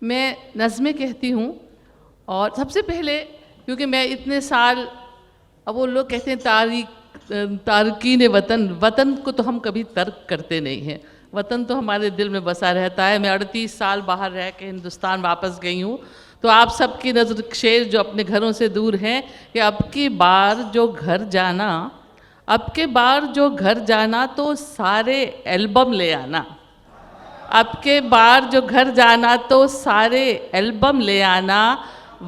میں نظمیں کہتی ہوں، اور سب سے پہلے کیونکہ میں اتنے سال، اب وہ لوگ کہتے ہیں تارکین وطن کو تو ہم کبھی ترک کرتے نہیں ہیں، وطن تو ہمارے دل میں بسا رہتا ہے۔ میں 38 سال باہر رہ کے ہندوستان واپس گئی ہوں، تو آپ سب کی نظر شیر جو اپنے گھروں سے دور ہیں کہ اب کی بار جو گھر جانا تو سارے البم لے آنا، اب کے بار جو گھر جانا تو سارے البم لے آنا،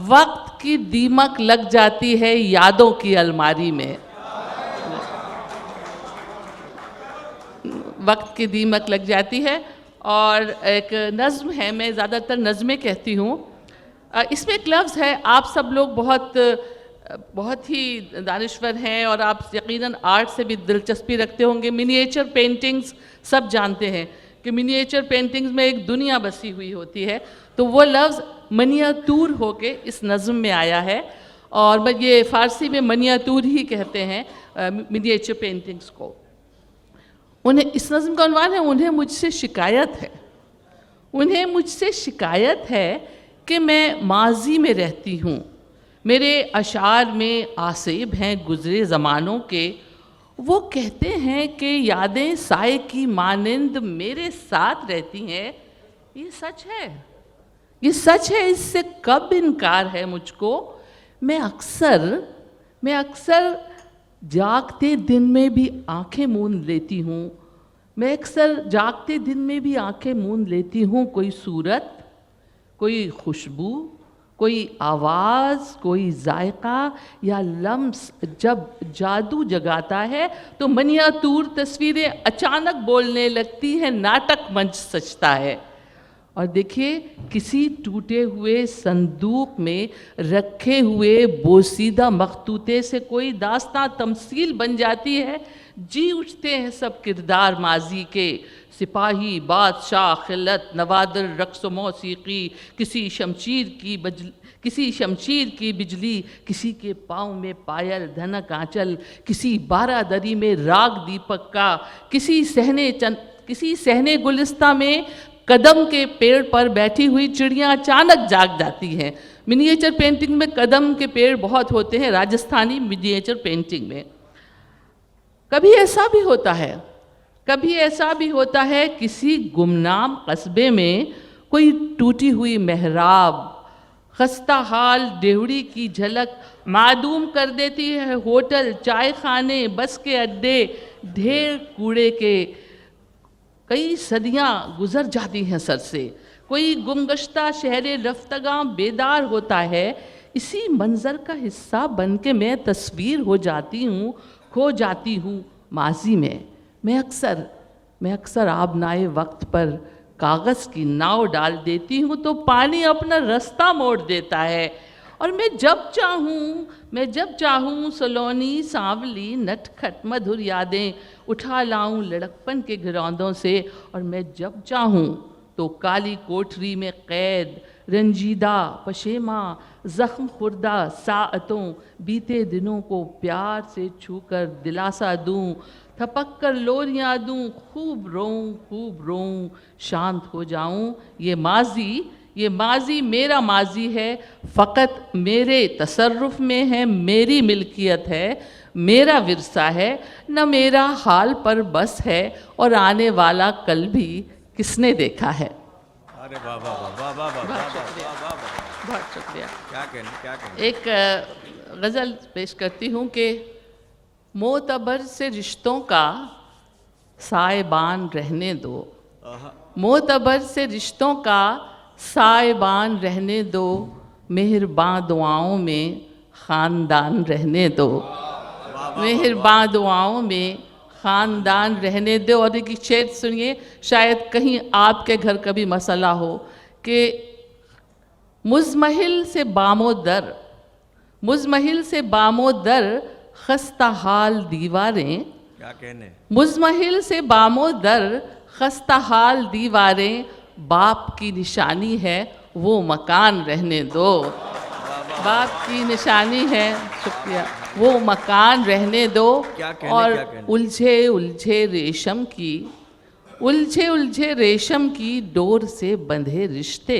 وقت کی دیمک لگ جاتی ہے یادوں کی الماری میں، وقت کی دیمک لگ جاتی ہے۔ اور ایک نظم ہے، میں زیادہ تر نظمیں کہتی ہوں، اس میں ایک لفظ ہے، آپ سب لوگ بہت ہی دانشور ہیں اور آپ یقیناً آرٹ سے بھی دلچسپی رکھتے ہوں گے، منییچر پینٹنگز سب جانتے ہیں کہ منییچر پینٹنگز میں ایک دنیا بسی ہوئی ہوتی ہے، تو وہ لفظ منیاتور ہو کے اس نظم میں آیا ہے، اور یہ فارسی میں منیاتور ہی کہتے ہیں منییچر پینٹنگز کو۔ اس نظم کا عنوان ہے انہیں مجھ سے شکایت ہے کہ میں ماضی میں رہتی ہوں، میرے اشعار میں آصیب ہیں گزرے زمانوں کے، وہ کہتے ہیں کہ یادیں سائے کی مانند میرے ساتھ رہتی ہیں، یہ سچ ہے، اس سے کب انکار ہے مجھ کو؟ میں اکثر جاگتے دن میں بھی آنکھیں موند لیتی ہوں، کوئی صورت، کوئی خوشبو، کوئی آواز، کوئی ذائقہ یا لمس جب جادو جگاتا ہے تو منیاتور تصویریں اچانک بولنے لگتی ہیں، ناٹک منچ سجتا ہے۔ اور دیکھیے، کسی ٹوٹے ہوئے صندوق میں رکھے ہوئے بوسیدہ مخطوطے سے کوئی داستاں تمثیل بن جاتی ہے، جی اٹھتے ہیں سب کردار ماضی کے، سپاہی، بادشاہ، خلعت، نوادر، رقص و موسیقی، کسی شمشیر کی بجلی، کسی کے پاؤں میں پائل دھنک آنچل، کسی بارہ دری میں راگ دیپک کا، کسی صحنے گلستہ میں قدم کے پیڑ پر بیٹھی ہوئی چڑیاں اچانک جاگ جاتی ہیں۔ منییچر پینٹنگ میں قدم کے پیڑ بہت ہوتے ہیں، راجستھانی منییچر پینٹنگ میں۔ کبھی ایسا بھی ہوتا ہے کسی گمنام قصبے میں کوئی ٹوٹی ہوئی محراب، خستہ حال ڈیوڑی کی جھلک معدوم کر دیتی ہے ہوٹل، چائے خانے، بس کے اڈے، ڈھیر کوڑے کے، کئی صدیاں گزر جاتی ہیں سر سے، کوئی گمگشتہ شہر رفتگاں بیدار ہوتا ہے، اسی منظر کا حصہ بن کے میں تصویر کھو جاتی ہوں ماضی میں۔ میں اکثر آبنائے وقت پر کاغذ کی ناؤ ڈال دیتی ہوں تو پانی اپنا رستہ موڑ دیتا ہے، اور میں جب چاہوں سلونی، سانولی، نٹ کھٹ مدھر یادیں اٹھا لاؤں لڑکپن کے گراؤندوں سے، اور میں جب چاہوں تو کالی کوٹری میں قید، رنجیدہ، پشیماں، زخم خوردہ ساعتوں، بیتے دنوں کو پیار سے چھو کر دلاسا دوں، تھپک کر لوریاں دوں، خوب روؤں، شانت ہو جاؤں۔ یہ ماضی میرا ماضی ہے، فقط میرے تصرف میں ہے، میری ملکیت ہے، میرا ورثہ ہے، نہ میرا حال پر بس ہے، اور آنے والا کل بھی کس نے دیکھا ہے۔ بہت شکریہ۔ ایک غزل پیش کرتی ہوں کہ معتبر سے رشتوں کا سائبان رہنے دو، معتبر سے رشتوں کا سائبان رہنے دو، مہرباں دعاؤں میں خاندان رہنے دو، مہرباں دعاؤں میں خاندان رہنے دو۔ اور ایک شعر سنیے، شاید کہیں آپ کے گھر کا بھی مسئلہ ہو کہ مزمحل سے بام و در خستہ حال دیواریں، مزمحل سے بام و در خستہ حال دیواریں، باپ کی نشانی ہے وہ مکان رہنے دو، باپ کی نشانی ہے، شکریہ، وہ مکان رہنے دو۔ اور الجھے ریشم کی ڈور سے بندھے رشتے،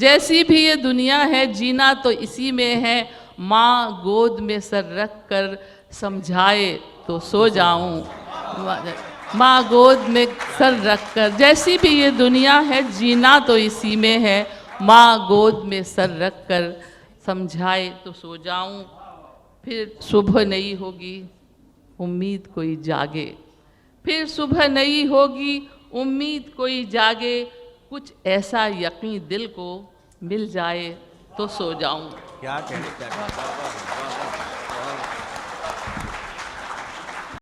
جیسی بھی یہ دنیا ہے جینا تو اسی میں ہے، ماں گود میں سر رکھ کر سمجھائے تو سو جاؤں، ماں گود میں سر رکھ کر، جیسی بھی یہ دنیا ہے جینا تو اسی میں ہے، ماں گود میں سر رکھ کر سمجھائے تو سو جاؤں۔ پھر صبح نئی ہوگی امید کوئی جاگے، پھر صبح نئی ہوگی امید کوئی جاگے، کچھ ایسا یقین دل کو مل جائے تو سو جاؤں۔ کیا کہنے